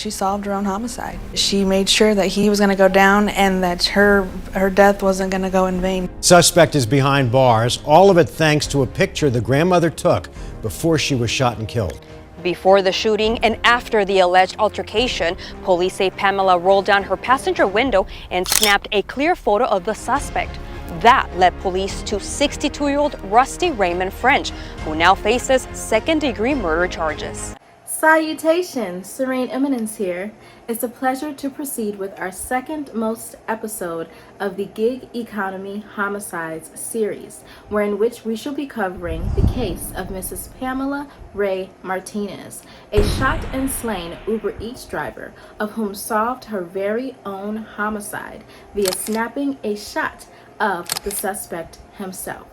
she solved her own homicide. She made sure that he was going to go down and that her death wasn't going to go in vain. Suspect is behind bars, all of it thanks to a picture the grandmother took before she was shot and killed. Before the shooting and after the alleged altercation, police say Pamela rolled down her passenger window and snapped a clear photo of the suspect. That led police to 62-year-old Rusty Raymond French, who now faces second-degree murder charges. Salutations, Serene Eminence here. It's a pleasure to proceed with our second most episode of the Gig Economy Homicides series, wherein which we shall be covering the case of Mrs. Pamela Ray Martinez, a shot and slain Uber Eats driver of whom solved her very own homicide via snapping a shot of the suspect himself.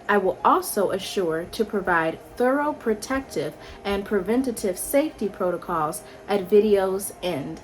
I will also assure to provide thorough protective and preventative safety protocols at video's end.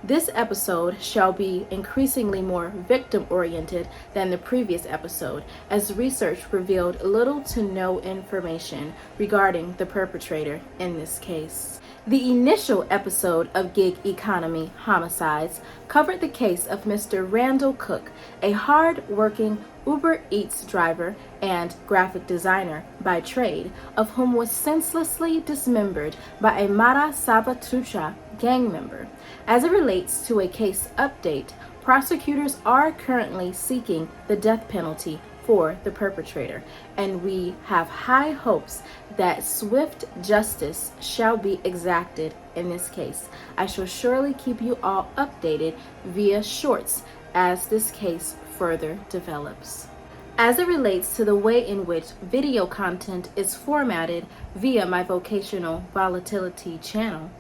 This episode shall be increasingly more victim-oriented than the previous episode, as research revealed little to no information regarding the perpetrator in this case. The initial episode of Gig Economy Homicides covered the case of Mr. Randall Cook, a hard-working Uber Eats driver and graphic designer by trade, of whom was senselessly dismembered by a Mara Salvatrucha gang member. As it relates to a case update, prosecutors are currently seeking the death penalty for the perpetrator, and we have high hopes that swift justice shall be exacted in this case. I shall surely keep you all updated via shorts as this case further develops. As it relates to the way in which video content is formatted via my Vocational Volatility channel,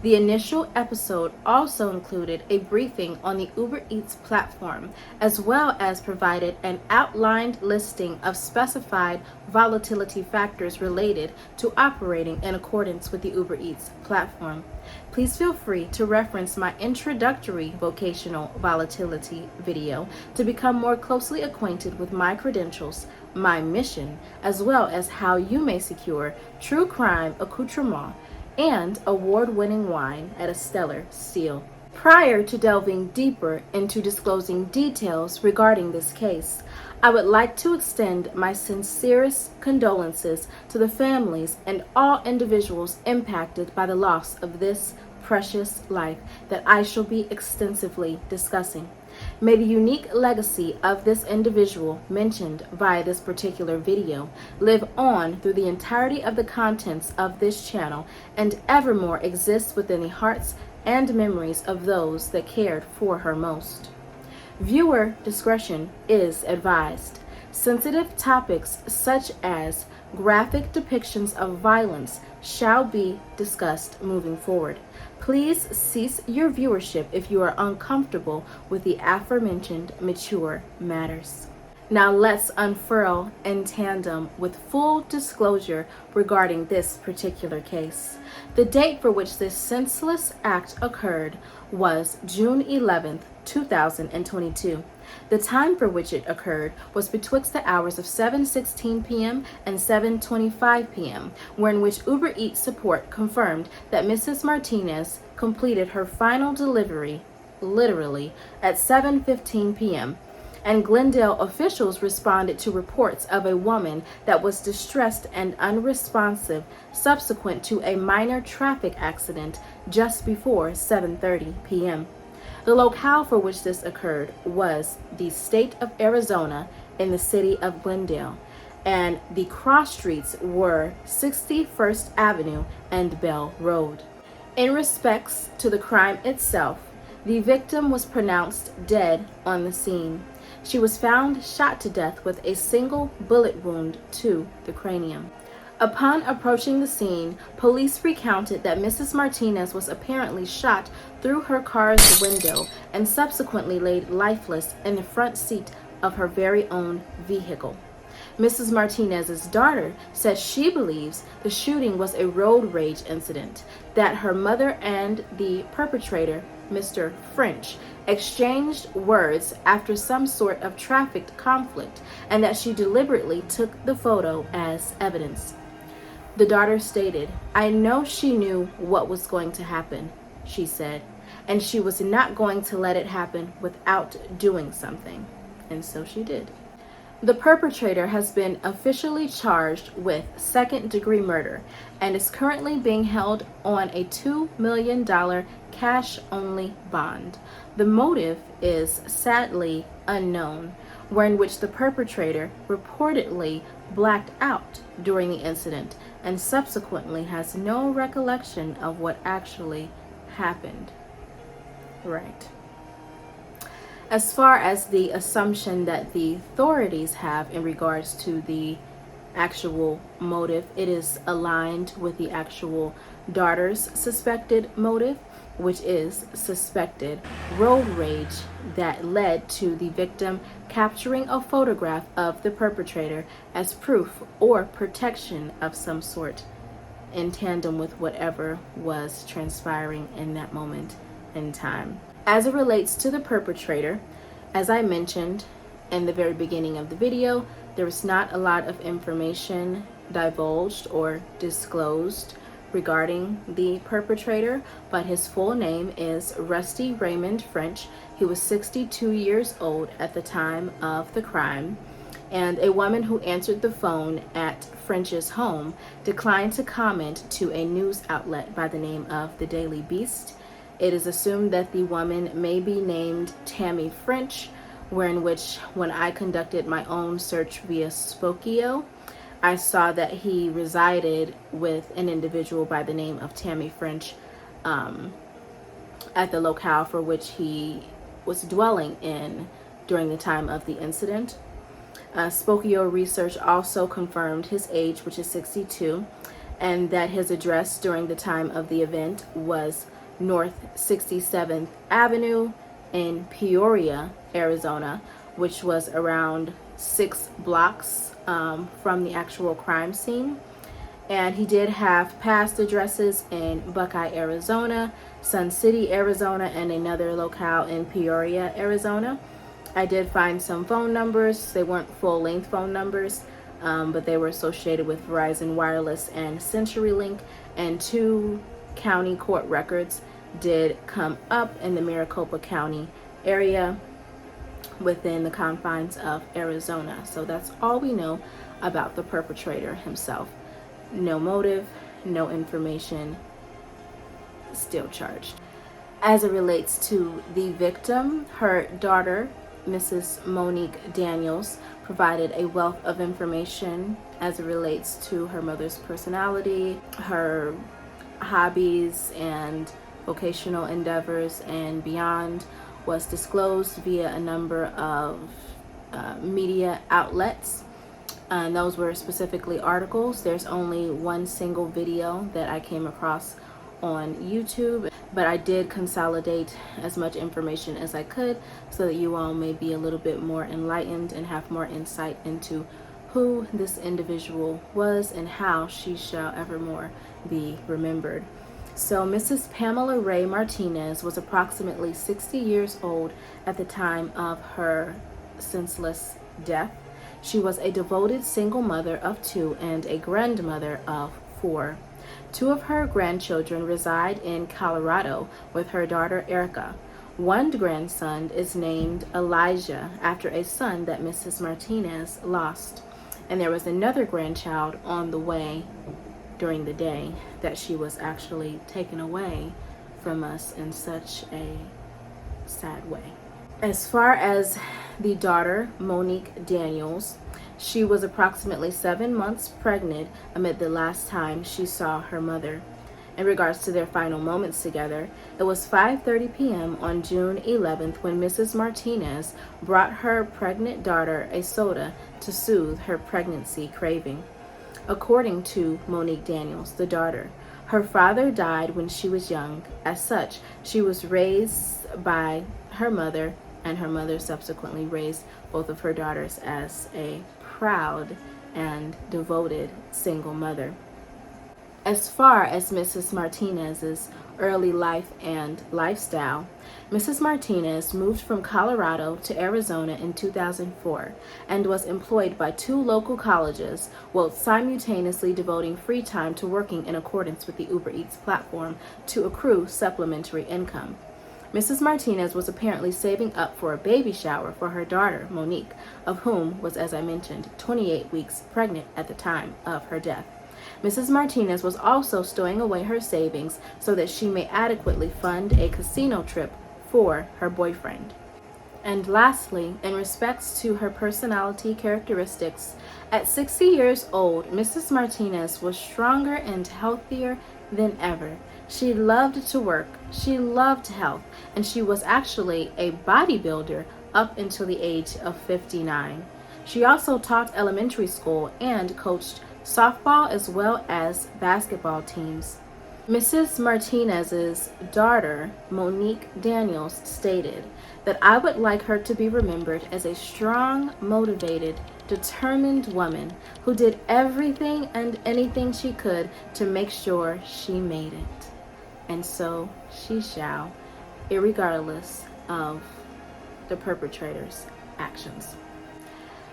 the initial episode also included a briefing on the Uber Eats platform, as well as provided an outlined listing of specified volatility factors related to operating in accordance with the Uber Eats platform. Please feel free to reference my introductory Vocational Volatility video to become more closely acquainted with my credentials, my mission, as well as how you may secure true crime accoutrement and award-winning wine at a stellar seal. Prior to delving deeper into disclosing details regarding this case, I would like to extend my sincerest condolences to the families and all individuals impacted by the loss of this precious life that I shall be extensively discussing. May the unique legacy of this individual mentioned via this particular video live on through the entirety of the contents of this channel and evermore exist within the hearts and memories of those that cared for her most. Viewer discretion is advised. Sensitive topics such as graphic depictions of violence shall be discussed moving forward. Please cease your viewership if you are uncomfortable with the aforementioned mature matters. Now let's unfurl in tandem with full disclosure regarding this particular case. The date for which this senseless act occurred was June 11th, 2022. The time for which it occurred was betwixt the hours of 7:16 p.m. and 7:25 p.m., wherein which Uber Eats support confirmed that Mrs. Martinez completed her final delivery, literally, at 7:15 p.m., and Glendale officials responded to reports of a woman that was distressed and unresponsive subsequent to a minor traffic accident just before 7:30 p.m. The locale for which this occurred was the state of Arizona in the city of Glendale, and the cross streets were 61st Avenue and Bell Road. In respects to the crime itself, the victim was pronounced dead on the scene. She was found shot to death with a single bullet wound to the cranium. Upon approaching the scene, police recounted that Mrs. Martinez was apparently shot through her car's window and subsequently laid lifeless in the front seat of her very own vehicle. Mrs. Martinez's daughter says she believes the shooting was a road rage incident, that her mother and the perpetrator, Mr. French, exchanged words after some sort of traffic conflict, and that she deliberately took the photo as evidence. The daughter stated, "I know she knew what was going to happen," she said. and she was not going to let it happen without doing something. And so she did. The perpetrator has been officially charged with second-degree murder and is currently being held on a $2 million cash-only bond. The motive is sadly unknown, wherein which the perpetrator reportedly blacked out during the incident and subsequently has no recollection of what actually happened. Right. As far as the assumption that the authorities have in regards to the actual motive, it is aligned with the actual daughter's suspected motive, which is suspected road rage that led to the victim capturing a photograph of the perpetrator as proof or protection of some sort, in tandem with whatever was transpiring in that moment in time. As it relates to the perpetrator, as I mentioned in the very beginning of the video, there was not a lot of information divulged or disclosed regarding the perpetrator, but his full name is Rusty Raymond French. He was 62 years old at the time of the crime, and a woman who answered the phone at French's home declined to comment to a news outlet by the name of the Daily Beast. It is assumed that the woman may be named Tammy French, wherein which when I conducted my own search via Spokio, I saw that he resided with an individual by the name of Tammy French at the locale for which he was dwelling in during the time of the incident. Spokio research also confirmed his age, which is 62, and that his address during the time of the event was North 67th Avenue in Peoria, Arizona, which was around 6 blocks from the actual crime scene. And he did have past addresses in Buckeye, Arizona, Sun City, Arizona, and another locale in Peoria, Arizona. I did find some phone numbers. They weren't full-length phone numbers, but they were associated with Verizon Wireless and CenturyLink, and 2 county court records did come up in the Maricopa County area within the confines of Arizona. So that's all we know about the perpetrator himself. No motive, no information, still charged. As it relates to the victim, her daughter, Mrs. Monique Daniels, provided a wealth of information as it relates to her mother's personality, her hobbies, and vocational endeavors and beyond was disclosed via a number of media outlets. And those were specifically articles. There's only one single video that I came across on YouTube, but I did consolidate as much information as I could so that you all may be a little bit more enlightened and have more insight into who this individual was and how she shall evermore be remembered. So Mrs. Pamela Ray Martinez was approximately 60 years old at the time of her senseless death. She was a devoted single mother of 2 and a grandmother of 4. 2 of her grandchildren reside in Colorado with her daughter Erica. One grandson is named Elijah after a son that Mrs. Martinez lost. And there was another grandchild on the way during the day that she was actually taken away from us in such a sad way. As far as the daughter, Monique Daniels, she was approximately 7 months pregnant amid the last time she saw her mother. In regards to their final moments together, it was 5:30 p.m. on June 11th when Mrs. Martinez brought her pregnant daughter a soda to soothe her pregnancy craving. According to Monique Daniels, the daughter, her father died when she was young. As such, she was raised by her mother, and her mother subsequently raised both of her daughters as a proud and devoted single mother. As far as Mrs. Martinez's early life and lifestyle, Mrs. Martinez moved from Colorado to Arizona in 2004 and was employed by 2 local colleges while simultaneously devoting free time to working in accordance with the Uber Eats platform to accrue supplementary income. Mrs. Martinez was apparently saving up for a baby shower for her daughter, Monique, of whom was, as I mentioned, 28 weeks pregnant at the time of her death. Mrs. Martinez was also stowing away her savings so that she may adequately fund a casino trip for her boyfriend. And lastly, in respects to her personality characteristics, at 60 years old, Mrs. Martinez was stronger and healthier than ever. She loved to work, she loved health, and she was actually a bodybuilder up until the age of 59. She also taught elementary school and coached softball as well as basketball teams. Mrs. Martinez's daughter, Monique Daniels, stated that I would like her to be remembered as a strong, motivated, determined woman who did everything and anything she could to make sure she made it. And so she shall, irregardless of the perpetrator's actions.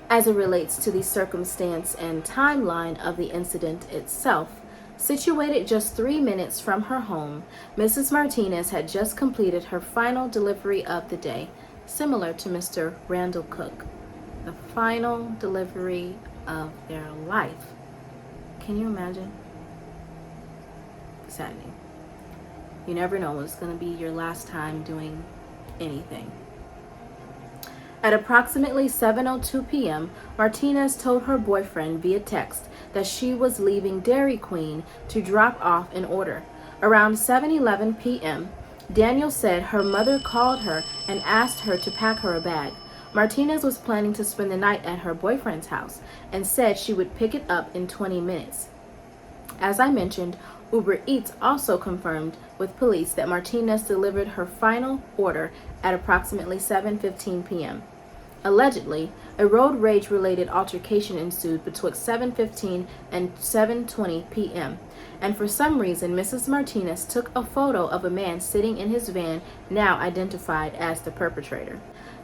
As it relates to the circumstance and timeline of the incident itself, situated just 3 minutes from her home, Mrs. Martinez had just completed her final delivery of the day, similar to Mr. Randall Cook. The final delivery of their life. Can you imagine? Saddening. You never know when it's going to be your last time doing anything. At approximately 7:02 p.m., Martinez told her boyfriend via text that she was leaving Dairy Queen to drop off an order. Around 7:11 p.m., Daniel said her mother called her and asked her to pack her a bag. Martinez was planning to spend the night at her boyfriend's house and said she would pick it up in 20 minutes. As I mentioned, Uber Eats also confirmed with police that Martinez delivered her final order at approximately 7:15 p.m. Allegedly, a road rage-related altercation ensued betwixt 7:15 and 7:20 p.m., and for some reason, Mrs. Martinez took a photo of a man sitting in his van, now identified as the perpetrator.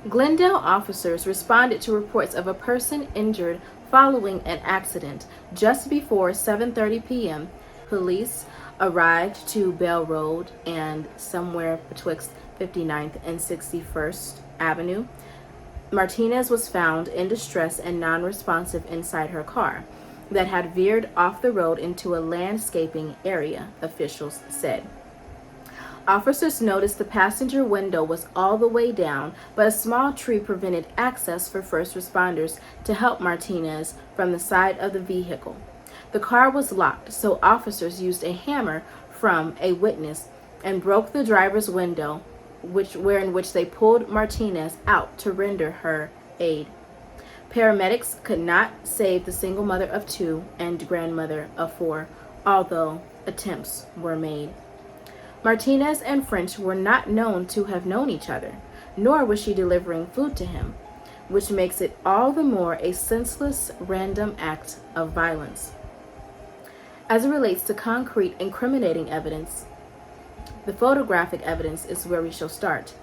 Glendale officers responded to reports of a person injured following an accident just before 7:30 p.m. Police arrived to Bell Road and somewhere betwixt 59th and 61st Avenue. Martinez was found in distress and non-responsive inside her car that had veered off the road into a landscaping area, officials said. Officers noticed the passenger window was all the way down, but a small tree prevented access for first responders to help Martinez from the side of the vehicle. The car was locked, so officers used a hammer from a witness and broke the driver's window, in which they pulled Martinez out to render her aid. Paramedics could not save the single mother of 2 and grandmother of 4, although attempts were made. Martinez and French were not known to have known each other, nor was she delivering food to him, which makes it all the more a senseless, random act of violence. As it relates to concrete incriminating evidence, the photographic evidence is where we shall start.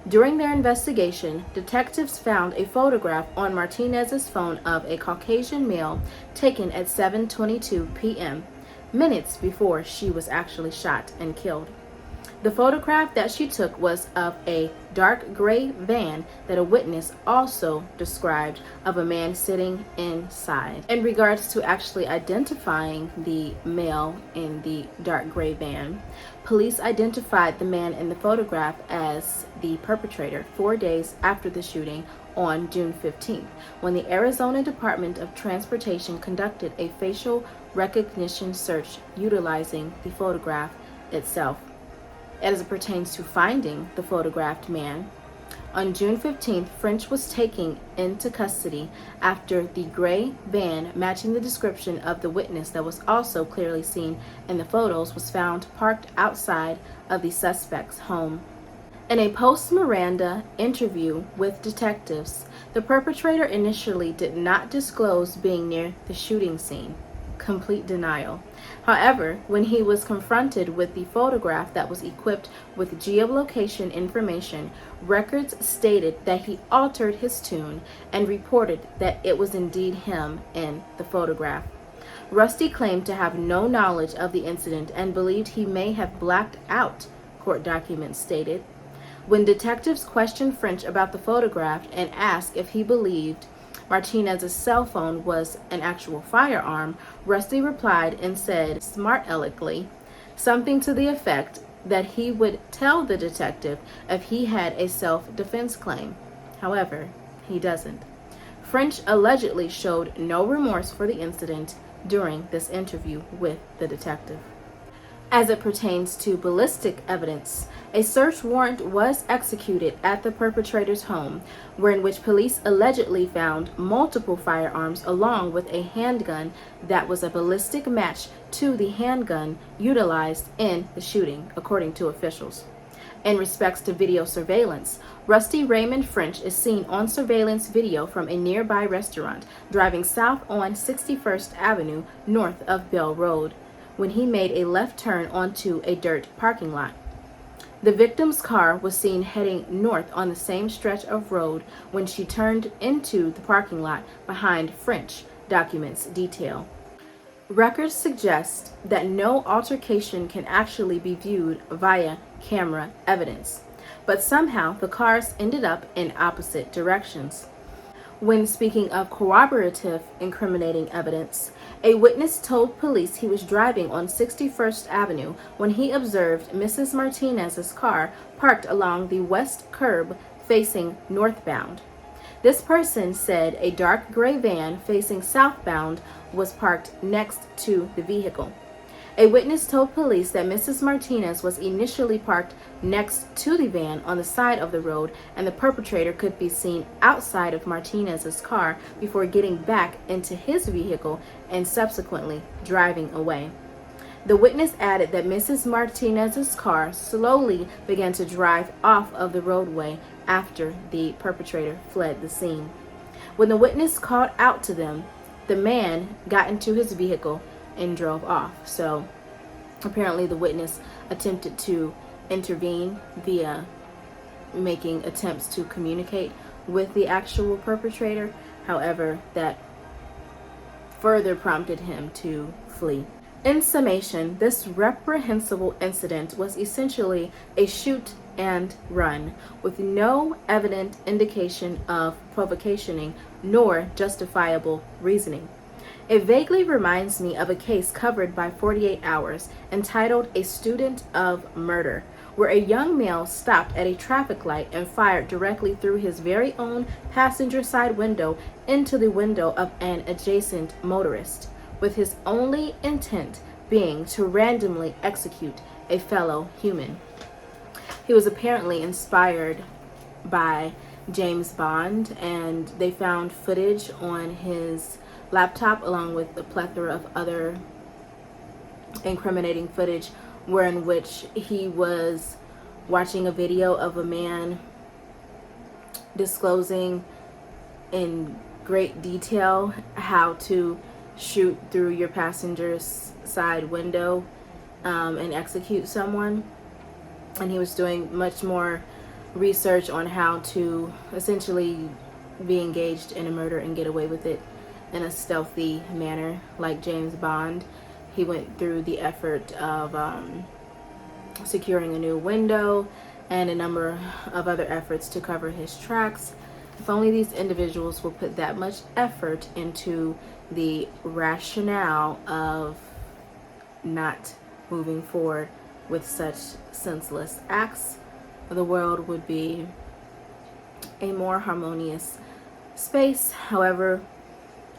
During their investigation, detectives found a photograph on Martinez's phone of a Caucasian male taken at 7:22 p.m., minutes before she was actually shot and killed. The photograph that she took was of a dark gray van that a witness also described of a man sitting inside. In regards to actually identifying the male in the dark gray van, police identified the man in the photograph as the perpetrator 4 days after the shooting on June 15th, when the Arizona Department of Transportation conducted a facial recognition search utilizing the photograph itself. As it pertains to finding the photographed man, on June 15th, French was taken into custody after the gray van matching the description of the witness that was also clearly seen in the photos was found parked outside of the suspect's home. In a post-Miranda interview with detectives, the perpetrator initially did not disclose being near the shooting scene. Complete denial. However, when he was confronted with the photograph that was equipped with geolocation information, records stated that he altered his tune and reported that it was indeed him in the photograph. Rusty claimed to have no knowledge of the incident and believed he may have blacked out, court documents stated. When detectives questioned French about the photograph and asked if he believed Martinez's cell phone was an actual firearm, Rusty replied and said, smart aleckly, something to the effect that he would tell the detective if he had a self-defense claim. However, he doesn't. French allegedly showed no remorse for the incident during this interview with the detective. As it pertains to ballistic evidence, a search warrant was executed at the perpetrator's home, in which police allegedly found multiple firearms along with a handgun that was a ballistic match to the handgun utilized in the shooting, according to officials. In respects to video surveillance, Rusty Raymond French is seen on surveillance video from a nearby restaurant driving south on 61st Avenue north of Bell Road when he made a left turn onto a dirt parking lot. The victim's car was seen heading north on the same stretch of road when she turned into the parking lot behind French, documents detail. Records suggest that no altercation can actually be viewed via camera evidence, but somehow the cars ended up in opposite directions. When speaking of corroborative incriminating evidence, a witness told police he was driving on 61st Avenue when he observed Mrs. Martinez's car parked along the west curb facing northbound. This person said a dark gray van facing southbound was parked next to the vehicle. A witness told police that Mrs. Martinez was initially parked next to the van on the side of the road, and the perpetrator could be seen outside of Martinez's car before getting back into his vehicle and subsequently driving away. The witness added that Mrs. Martinez's car slowly began to drive off of the roadway after the perpetrator fled the scene. When the witness called out to them, the man got into his vehicle and drove off. So apparently the witness attempted to intervene via making attempts to communicate with the actual perpetrator. However, that further prompted him to flee. In summation, this reprehensible incident was essentially a shoot and run with no evident indication of provocation nor justifiable reasoning. It vaguely reminds me of a case covered by 48 Hours entitled A Student of Murder, where a young male stopped at a traffic light and fired directly through his very own passenger side window into the window of an adjacent motorist, with his only intent being to randomly execute a fellow human. He was apparently inspired by James Bond, and they found footage on his laptop along with a plethora of other incriminating footage in which he was watching a video of a man disclosing in great detail how to shoot through your passenger's side window and execute someone. And he was doing much more research on how to essentially be engaged in a murder and get away with it in a stealthy manner like James Bond. He went through the effort of securing a new window and a number of other efforts to cover his tracks. If only these individuals will put that much effort into the rationale of not moving forward with such senseless acts, the world would be a more harmonious space. However,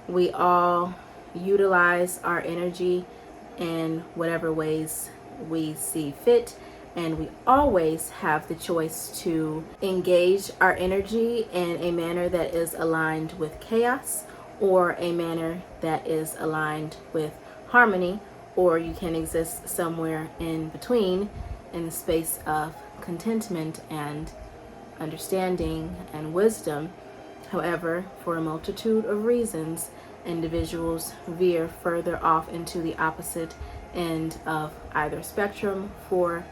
we all utilize our energy in whatever ways we see fit, and we always have the choice to engage our energy in a manner that is aligned with chaos or a manner that is aligned with harmony, or you can exist somewhere in between in the space of contentment and understanding and wisdom. However, for a multitude of reasons, individuals veer further off into the opposite end of either spectrum for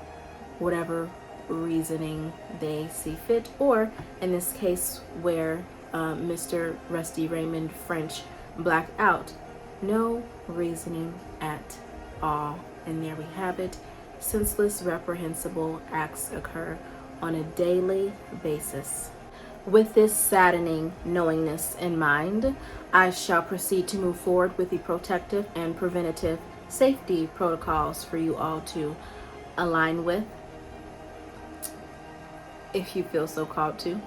whatever reasoning they see fit, or in this case where Mr. Rusty Raymond French blacked out, no reasoning at all. And there we have it. Senseless, reprehensible acts occur on a daily basis. With this saddening knowingness in mind, I shall proceed to move forward with the protective and preventative safety protocols for you all to align with, if you feel so called to.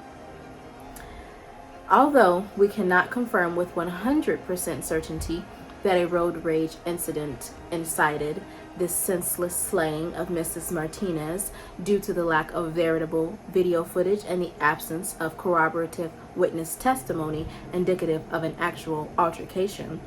Although we cannot confirm with 100% certainty that a road rage incident incited this senseless slaying of Mrs. Martinez due to the lack of veritable video footage and the absence of corroborative witness testimony indicative of an actual altercation,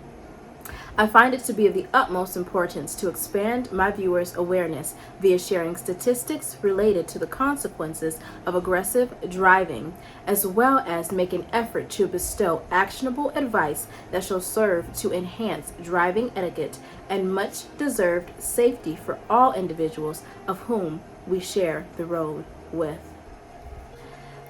I find it to be of the utmost importance to expand my viewers' awareness via sharing statistics related to the consequences of aggressive driving, as well as make an effort to bestow actionable advice that shall serve to enhance driving etiquette and much-deserved safety for all individuals of whom we share the road with.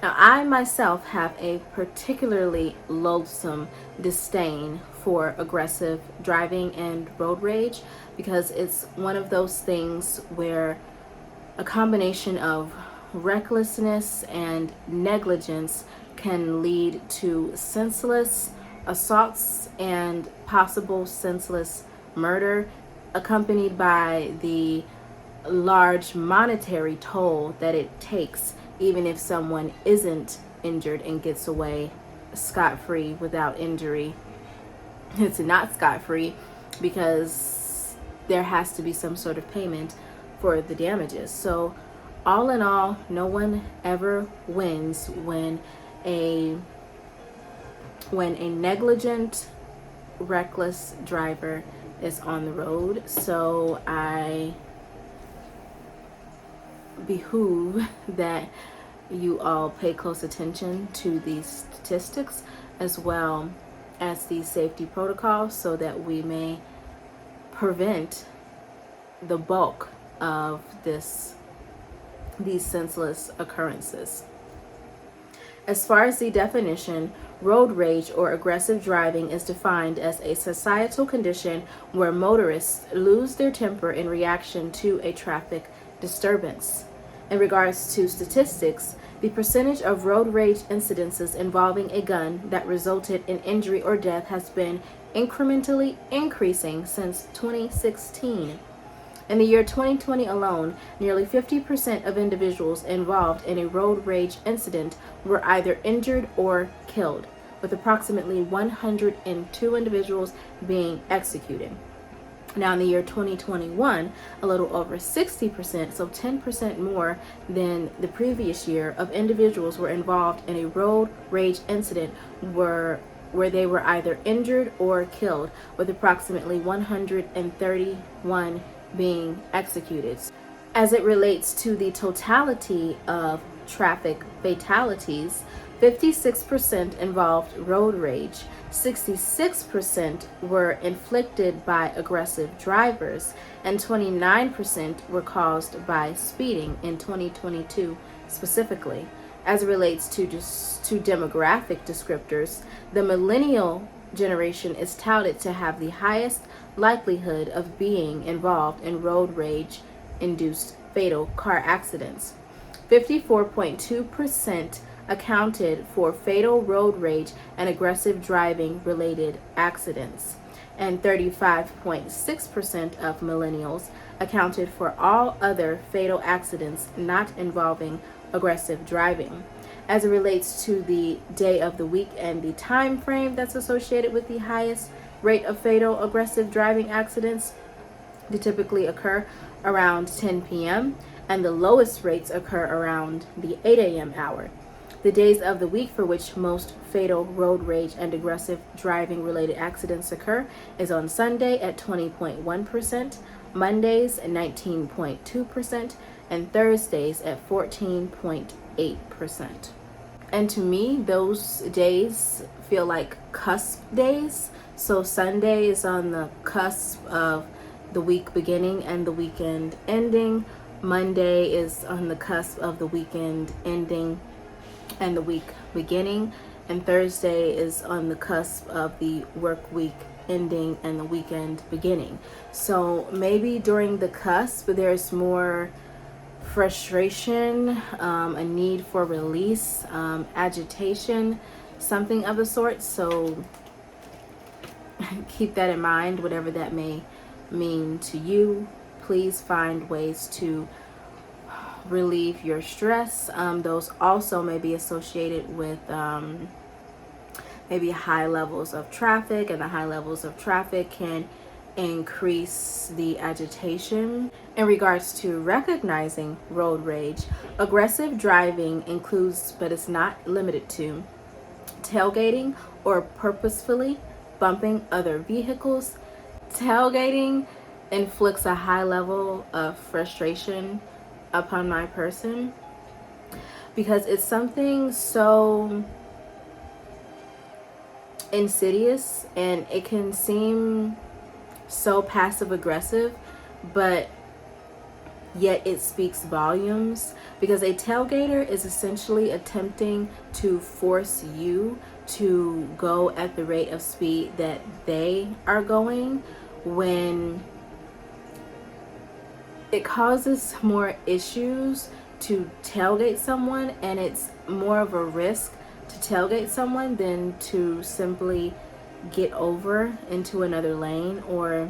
Now, I myself have a particularly loathsome disdain for aggressive driving and road rage because it's one of those things where a combination of recklessness and negligence can lead to senseless assaults and possible senseless murder, accompanied by the large monetary toll that it takes, even if someone isn't injured and gets away scot-free without injury. It's not scot-free because there has to be some sort of payment for the damages. So all in all, no one ever wins when a negligent, reckless driver is on the road. So I behoove that you all pay close attention to these statistics as well as these safety protocols so that we may prevent the bulk of these senseless occurrences. As far as the definition, road rage or aggressive driving is defined as a societal condition where motorists lose their temper in reaction to a traffic disturbance. In regards to statistics, the percentage of road rage incidences involving a gun that resulted in injury or death has been incrementally increasing since 2016. In the year 2020 alone, nearly 50% of individuals involved in a road rage incident were either injured or killed, with approximately 102 individuals being executed. Now, in the year 2021, a little over 60%, so 10% more than the previous year, of individuals were involved in a road rage incident where they were either injured or killed, with approximately 131 being executed. As it relates to the totality of traffic fatalities, 56% involved road rage, 66% were inflicted by aggressive drivers, and 29% were caused by speeding in 2022 specifically. As it relates to demographic descriptors, the millennial generation is touted to have the highest likelihood of being involved in road rage induced fatal car accidents. 54.2% accounted for fatal road rage and aggressive driving related accidents, and 35.6% of millennials accounted for all other fatal accidents not involving aggressive driving. As it relates to the day of the week and the time frame that's associated with the highest rate of fatal aggressive driving accidents, they typically occur around 10 p.m. and the lowest rates occur around the 8 a.m. hour. The days of the week for which most fatal road rage and aggressive driving related accidents occur is on Sunday at 20.1%, Mondays at 19.2%, and Thursdays at 14.8%. And to me, those days feel like cusp days. So Sunday is on the cusp of the week beginning and the weekend ending. Monday is on the cusp of the weekend ending and the week beginning, and Thursday is on the cusp of the work week ending and the weekend beginning. So maybe during the cusp there's more frustration, a need for release, agitation, something of the sort. So keep that in mind, whatever that may mean to you. Please find ways to relieve your stress. Those also may be associated with maybe high levels of traffic, and the high levels of traffic can increase the agitation. In regards to recognizing road rage, aggressive driving includes, but it's not limited to, tailgating or purposefully bumping other vehicles. Tailgating inflicts a high level of frustration upon my person because it's something so insidious and it can seem so passive aggressive, but yet it speaks volumes, because a tailgater is essentially attempting to force you to go at the rate of speed that they are going, when it causes more issues to tailgate someone, and it's more of a risk to tailgate someone than to simply get over into another lane or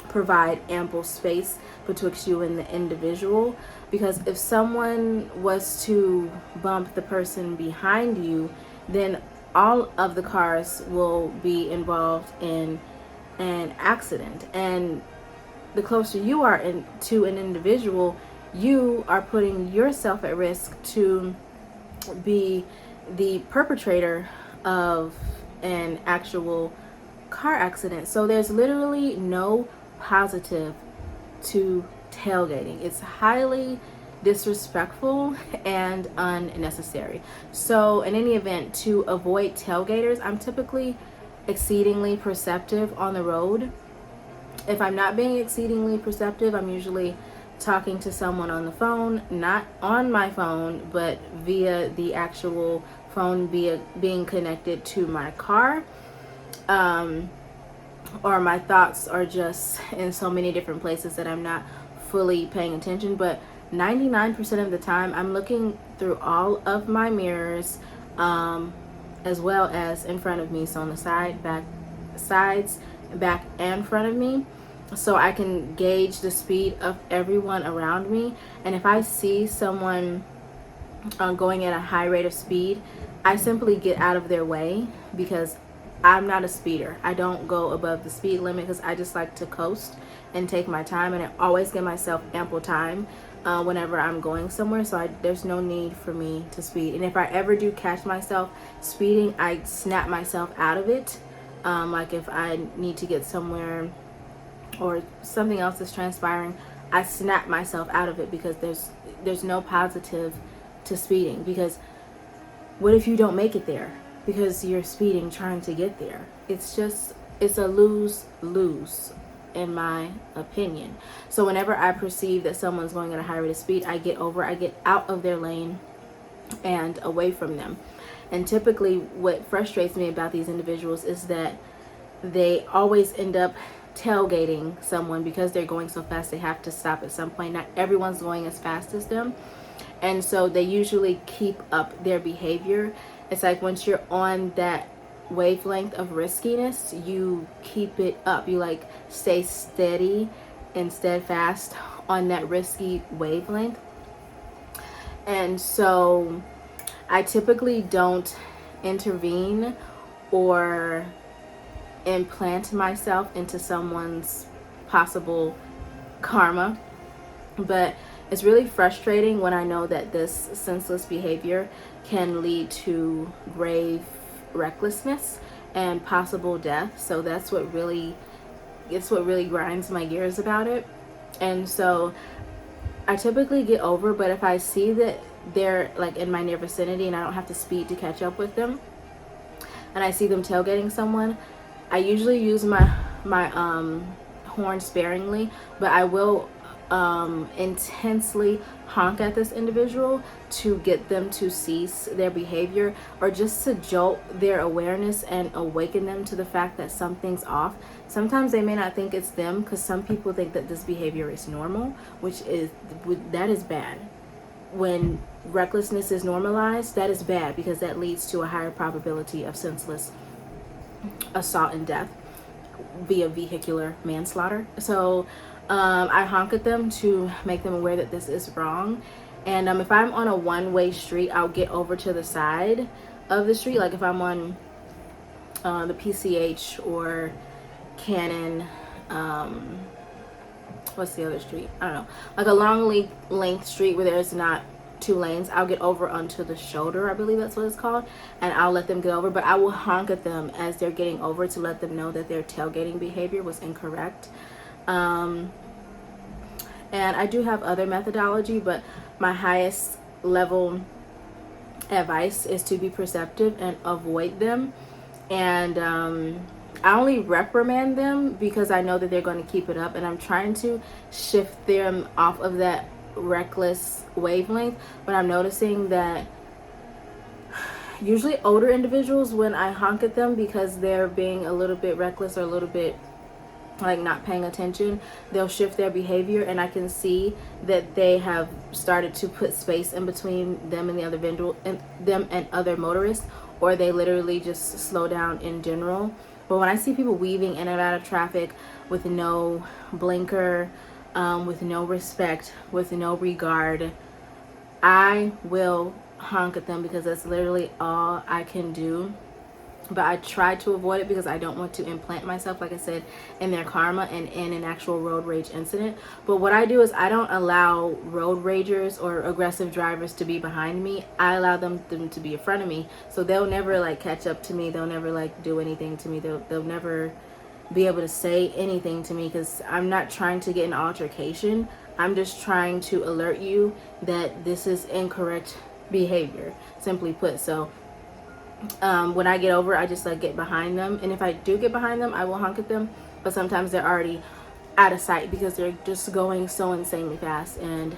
provide ample space betwixt you and the individual. Because if someone was to bump the person behind you, then all of the cars will be involved in an accident, and the closer you are to an individual, you are putting yourself at risk to be the perpetrator of an actual car accident. So there's literally no positive to tailgating. It's highly disrespectful and unnecessary. So in any event, to avoid tailgaters, I'm typically exceedingly perceptive on the road. If I'm not being exceedingly perceptive, I'm usually talking to someone on the phone, not on my phone, but via the actual phone, via being connected to my car. Or my thoughts are just in so many different places that I'm not fully paying attention. But 99% of the time, I'm looking through all of my mirrors, as well as in front of me, so on the sides, back and front of me, so I can gauge the speed of everyone around me. And if I see someone going at a high rate of speed, I simply get out of their way, because I'm not a speeder. I don't go above the speed limit because I just like to coast and take my time, and I always give myself ample time whenever I'm going somewhere, so there's no need for me to speed. And if I ever do catch myself speeding, I snap myself out of it. Like if I need to get somewhere or something else is transpiring, I snap myself out of it, because there's no positive to speeding. Because what if you don't make it there because you're speeding trying to get there? It's a lose-lose in my opinion. So whenever I perceive that someone's going at a high rate of speed, I get out of their lane and away from them. And typically what frustrates me about these individuals is that they always end up tailgating someone because they're going so fast they have to stop at some point. Not everyone's going as fast as them, and so they usually keep up their behavior. It's like once you're on that wavelength of riskiness, you keep it up. You like stay steady and steadfast on that risky wavelength. And so I typically don't intervene or implant myself into someone's possible karma. But it's really frustrating when I know that this senseless behavior can lead to grave recklessness and possible death. So it's what really grinds my gears about it. And so I typically get over, but if I see that they're like in my near vicinity and I don't have to speed to catch up with them, and I see them tailgating someone, I usually use my horn sparingly, but I will intensely honk at this individual to get them to cease their behavior, or just to jolt their awareness and awaken them to the fact that something's off. Sometimes they may not think it's them, because some people think that this behavior is normal, that is bad. When recklessness is normalized, that is bad, because that leads to a higher probability of senseless assault and death via vehicular manslaughter. So I honk at them to make them aware that this is wrong. And if I'm on a one-way street, I'll get over to the side of the street. Like if I'm on the PCH or Cannon, what's the other street? I don't know. Like a long length street where there's not two lanes, I'll get over onto the shoulder, I believe that's what it's called, and I'll let them get over. But I will honk at them as they're getting over to let them know that their tailgating behavior was incorrect. And I do have other methodology, but my highest level advice is to be perceptive and avoid them. And I only reprimand them because I know that they're going to keep it up, and I'm trying to shift them off of that reckless wavelength. But I'm noticing that usually older individuals, when I honk at them because they're being a little bit reckless or a little bit like not paying attention, they'll shift their behavior, and I can see that they have started to put space in between them and the other them and other motorists, or they literally just slow down in general. But when I see people weaving in and out of traffic with no blinker, with no respect, with no regard, I will honk at them, because that's literally all I can do. But I try to avoid it because I don't want to implant myself, like I said, in their karma and in an actual road rage incident. But what I do is I don't allow road ragers or aggressive drivers to be behind me. I allow them to be in front of me. So they'll never like catch up to me. They'll never like do anything to me. They'll never be able to say anything to me, because I'm not trying to get an altercation. I'm just trying to alert you that this is incorrect behavior, simply put. So when I get over, I just like get behind them, and if I do get behind them, I will honk at them. But sometimes they're already out of sight because they're just going so insanely fast, and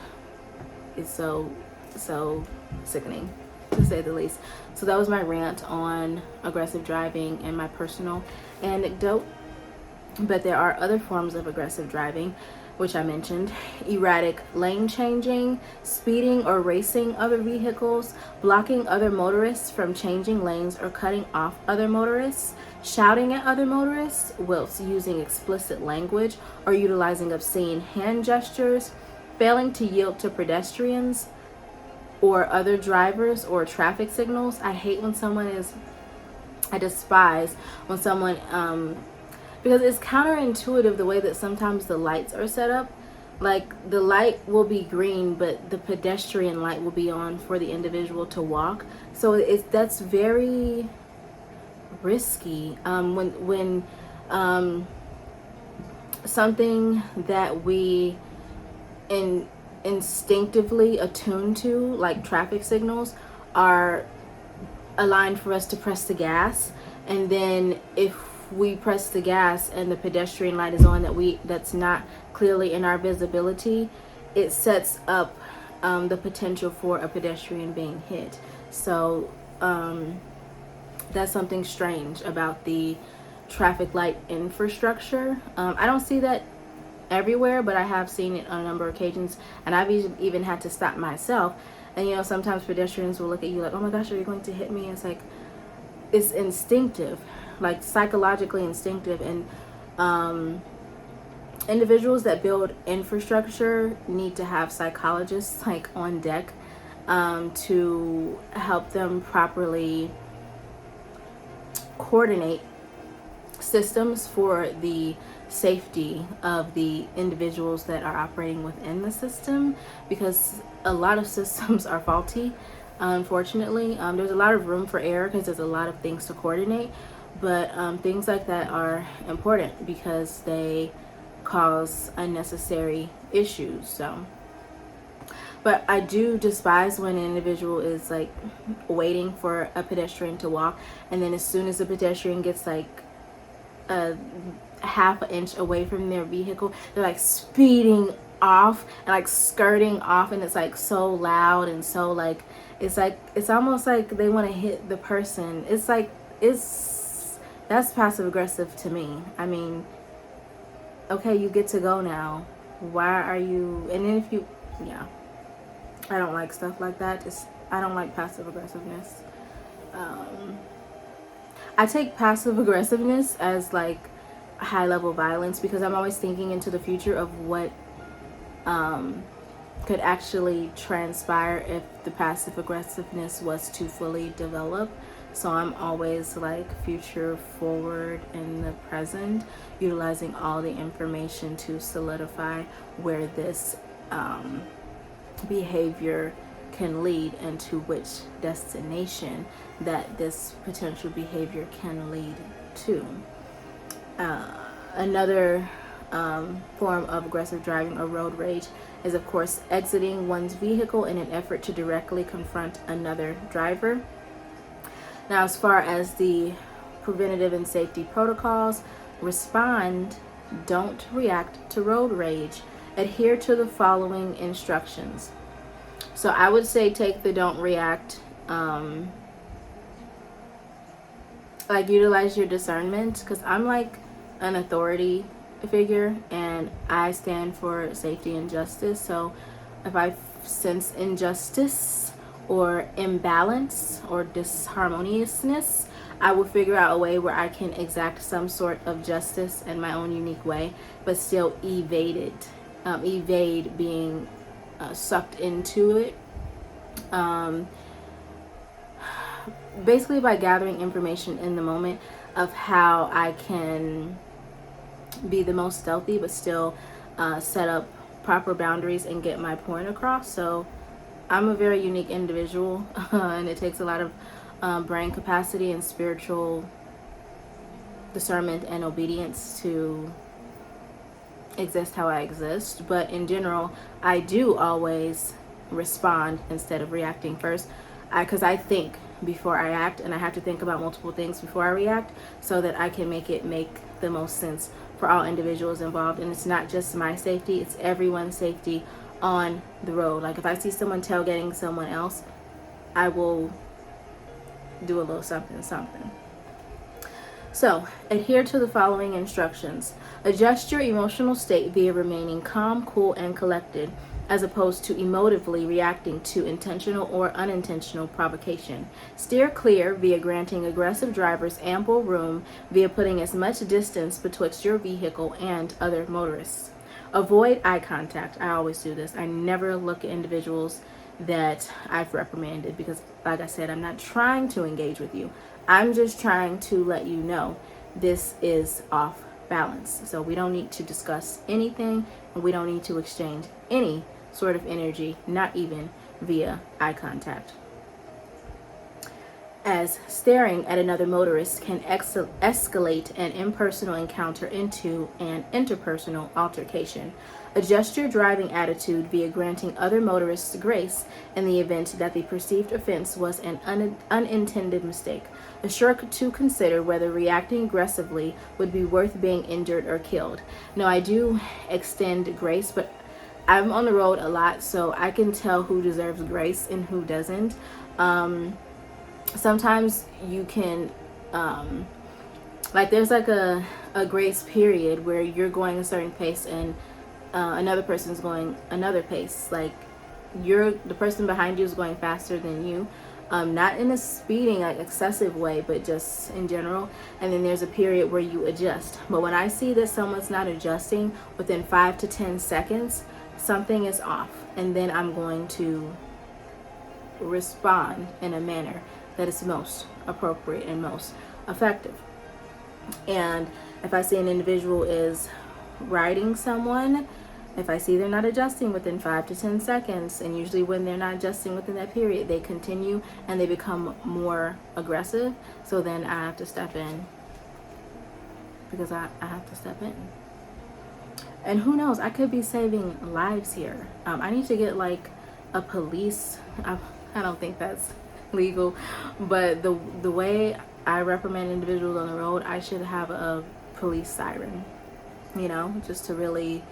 it's so sickening, to say the least. So that was my rant on aggressive driving and my personal anecdote. But there are other forms of aggressive driving, which I mentioned: erratic lane changing, speeding or racing other vehicles, blocking other motorists from changing lanes or cutting off other motorists, shouting at other motorists whilst using explicit language or utilizing obscene hand gestures, failing to yield to pedestrians or other drivers or traffic signals. I despise when someone because it's counterintuitive the way that sometimes the lights are set up. Like the light will be green, but the pedestrian light will be on for the individual to walk. So that's very risky. When something that we instinctively attune to, like traffic signals, are aligned for us to press the gas, and then if we press the gas and the pedestrian light is on that's not clearly in our visibility, it sets up the potential for a pedestrian being hit. So that's something strange about the traffic light infrastructure. I don't see that everywhere, but I have seen it on a number of occasions, and I've even had to stop myself. And sometimes pedestrians will look at you like, oh my gosh, are you going to hit me? It's like, it's instinctive, like psychologically instinctive. And individuals that build infrastructure need to have psychologists like on deck to help them properly coordinate systems for the safety of the individuals that are operating within the system, because a lot of systems are faulty. Unfortunately, there's a lot of room for error because there's a lot of things to coordinate, but things like that are important because they cause unnecessary issues. So, but I do despise when an individual is like waiting for a pedestrian to walk, and then as soon as the pedestrian gets like a half an inch away from their vehicle, they're like speeding off and like skirting off, and it's like so loud and so like it's almost like they want to hit the person. It's like that's passive aggressive to me. I mean, okay, you get to go now. Why are you? And then if you, yeah, I don't like stuff like that. I don't like passive aggressiveness. I take passive aggressiveness as like high level violence because I'm always thinking into the future of what could actually transpire if the passive aggressiveness was to fully develop. So I'm always like future forward in the present, utilizing all the information to solidify where this behavior can lead and to which destination that this potential behavior can lead to. Another form of aggressive driving or road rage is, of course, exiting one's vehicle in an effort to directly confront another driver. Now, as far as the preventative and safety protocols, respond, don't react to road rage. Adhere to the following instructions. So I would say take the don't react, like utilize your discernment, because I'm like an authority figure and I stand for safety and justice. So if I sense injustice or imbalance or disharmoniousness, I will figure out a way where I can exact some sort of justice in my own unique way, but still evade being sucked into it. Basically by gathering information in the moment of how I can be the most stealthy but still set up proper boundaries and get my point across. So I'm a very unique individual and it takes a lot of brain capacity and spiritual discernment and obedience to exist how I exist. But in general, I do always respond instead of reacting first, because I think before I act, and I have to think about multiple things before I react so that I can make the most sense for all individuals involved. And it's not just my safety, it's everyone's safety on the road. Like if I see someone tailgating someone else, I will do a little something. So, adhere to the following instructions. Adjust your emotional state via remaining calm, cool, and collected, as opposed to emotively reacting to intentional or unintentional provocation. Steer clear via granting aggressive drivers ample room via putting as much distance betwixt your vehicle and other motorists. Avoid eye contact. I always do this. I never look at individuals that I've reprimanded because, like I said, I'm not trying to engage with you. I'm just trying to let you know this is off balance. So we don't need to discuss anything and we don't need to exchange any sort of energy, not even via eye contact. As staring at another motorist can escalate an impersonal encounter into an interpersonal altercation. Adjust your driving attitude via granting other motorists grace in the event that the perceived offense was an unintended mistake. Assure to consider whether reacting aggressively would be worth being injured or killed. Now, I do extend grace, but I'm on the road a lot, so I can tell who deserves grace and who doesn't. Sometimes you can, like there's like a grace period where you're going a certain pace and another person's going another pace. Like the person behind you is going faster than you. Not in a speeding, like excessive way, but just in general. And then there's a period where you adjust. But when I see that someone's not adjusting within 5 to 10 seconds, something is off. And then I'm going to respond in a manner that is most appropriate and most effective. And if I see an individual is riding someone, if I see they're not adjusting within 5 to 10 seconds, and usually when they're not adjusting within that period, they continue and they become more aggressive. So then I have to step in because I have to step in. And who knows, I could be saving lives here. I need to get like a police, I don't think that's legal, but the way I reprimand individuals on the road, I should have a police siren, just to really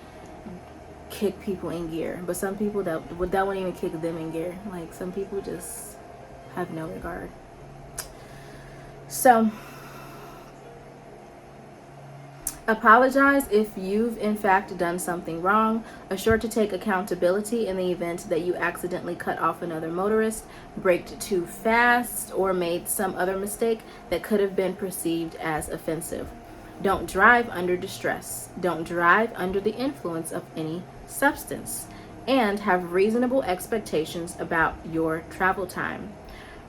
kick people in gear, but some people that won't even kick them in gear. Like, some people just have no regard. So apologize if you've in fact done something wrong. Assure to take accountability in the event that you accidentally cut off another motorist, braked too fast, or made some other mistake that could have been perceived as offensive. Don't drive under distress. Don't drive under the influence of any substance. And have reasonable expectations about your travel time.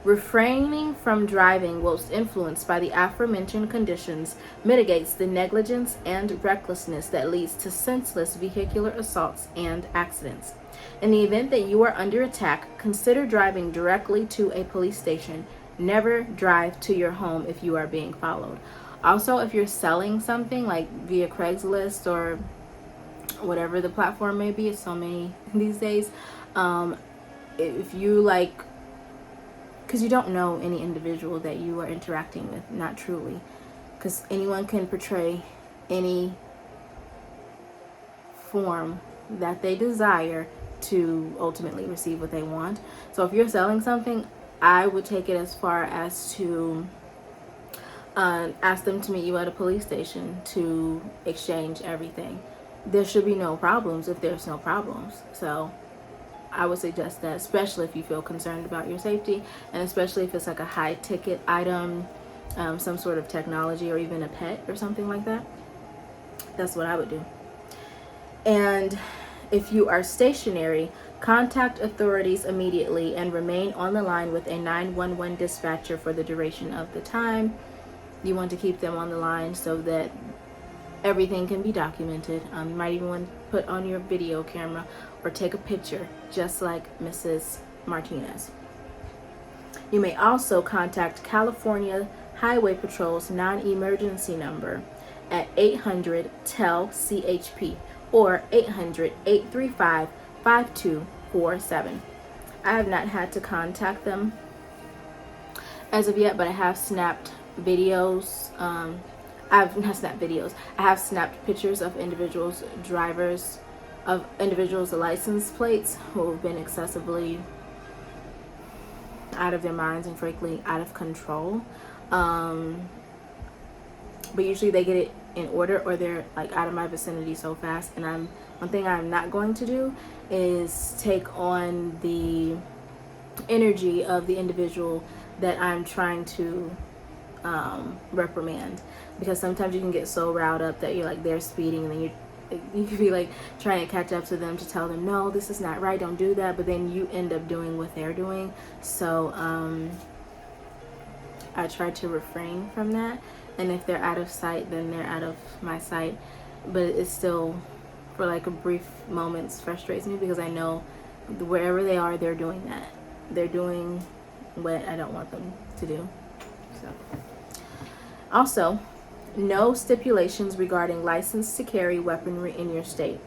Refraining from driving whilst influenced by the aforementioned conditions mitigates the negligence and recklessness that leads to senseless vehicular assaults and accidents. In the event that you are under attack, consider driving directly to a police station. Never drive to your home if you are being followed. Also, if you're selling something like via Craigslist or whatever the platform may be, it's so many these days, if you like, because you don't know any individual that you are interacting with, not truly, because anyone can portray any form that they desire to ultimately receive what they want. So if you're selling something, I would take it as far as to ask them to meet you at a police station to exchange everything. There should be no problems if there's no problems. So I would suggest that, especially if you feel concerned about your safety, and especially if it's like a high ticket item, some sort of technology, or even a pet or something like that. That's what I would do. And if you are stationary, contact authorities immediately and remain on the line with a 911 dispatcher for the duration of the time. You want to keep them on the line so that everything can be documented. You might even want to put on your video camera or take a picture, just like Mrs. Martinez. You may also contact California Highway Patrol's non-emergency number at 800-TEL-CHP or 800-835-5247. I have not had to contact them as of yet, but I have snapped videos. I have snapped pictures of individuals' license plates who have been excessively out of their minds and frankly out of control. But usually they get it in order, or they're like out of my vicinity so fast. And one thing I'm not going to do is take on the energy of the individual that I'm trying to reprimand, because sometimes you can get so riled up that you're like, they're speeding, and then you could be like trying to catch up to them to tell them, no, this is not right, don't do that, but then you end up doing what they're doing. So I try to refrain from that, and if they're out of sight, then they're out of my sight. But it's still, for like a brief moments, frustrates me, because I know wherever they are, they're doing that. They're doing what I don't want them to do. So also, no stipulations regarding license to carry weaponry in your state.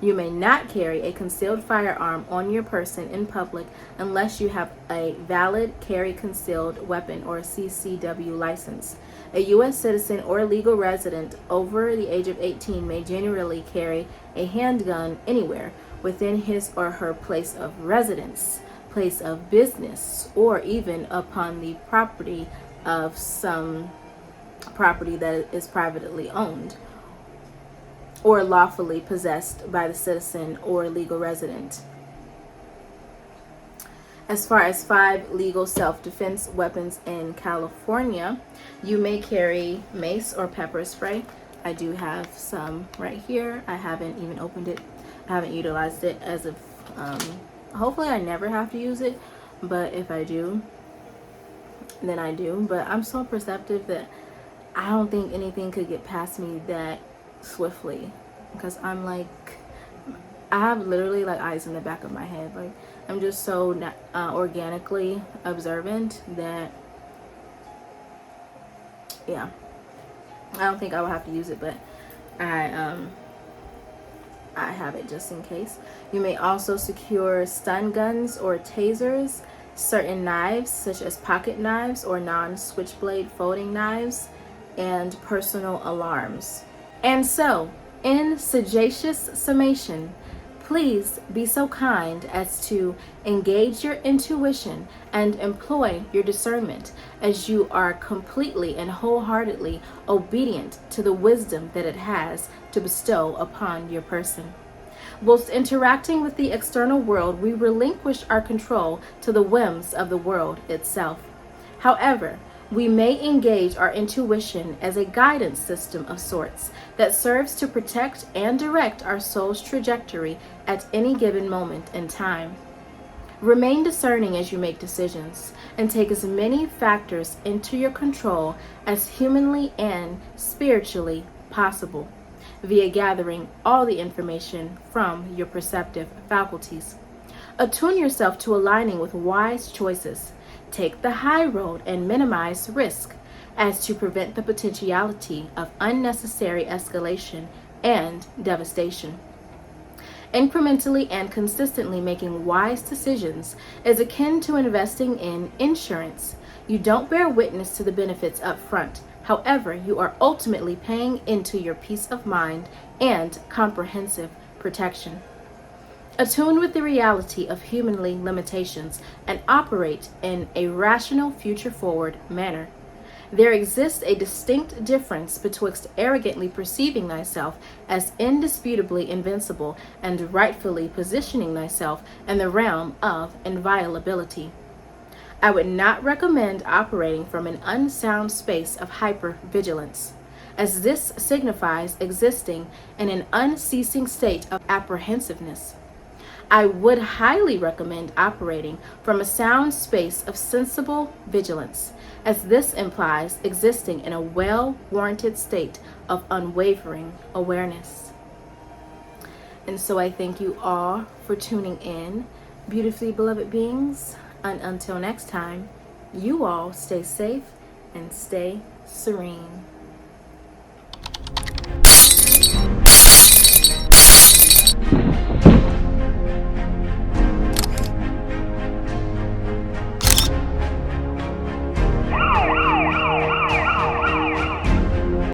You may not carry a concealed firearm on your person in public unless you have a valid carry concealed weapon or CCW license. A U.S. citizen or legal resident over the age of 18 may generally carry a handgun anywhere within his or her place of residence, place of business, or even upon the property of some property that is privately owned or lawfully possessed by the citizen or legal resident. As far as 5 legal self-defense weapons in California, you may carry mace or pepper spray. I do have some right here. I haven't even opened it. I haven't utilized it as of, hopefully I never have to use it, but if I do, then I do. But I'm so perceptive that I don't think anything could get past me that swiftly, because I'm like, I have literally like eyes in the back of my head. Like, I'm just so organically observant that, yeah, I don't think I will have to use it, but I have it just in case. You may also secure stun guns or tasers, certain knives such as pocket knives or non-switchblade folding knives, and personal alarms. And so, in sagacious summation, Please be so kind as to engage your intuition and employ your discernment as you are completely and wholeheartedly obedient to the wisdom that it has to bestow upon your person. Whilst interacting with the external world, we relinquish our control to the whims of the world itself. However, we may engage our intuition as a guidance system of sorts that serves to protect and direct our soul's trajectory at any given moment in time. Remain discerning as you make decisions and take as many factors into your control as humanly and spiritually possible, via gathering all the information from your perceptive faculties. Attune yourself to aligning with wise choices. Take the high road and minimize risk as to prevent the potentiality of unnecessary escalation and devastation. Incrementally and consistently making wise decisions is akin to investing in insurance. You don't bear witness to the benefits up front. However, you are ultimately paying into your peace of mind and comprehensive protection. Attune with the reality of humanly limitations and operate in a rational, future-forward manner. There exists a distinct difference betwixt arrogantly perceiving thyself as indisputably invincible and rightfully positioning thyself in the realm of inviolability. I would not recommend operating from an unsound space of hypervigilance, as this signifies existing in an unceasing state of apprehensiveness. I would highly recommend operating from a sound space of sensible vigilance, as this implies existing in a well-warranted state of unwavering awareness. And so I thank you all for tuning in, beautifully beloved beings. And until next time, you all stay safe and stay serene.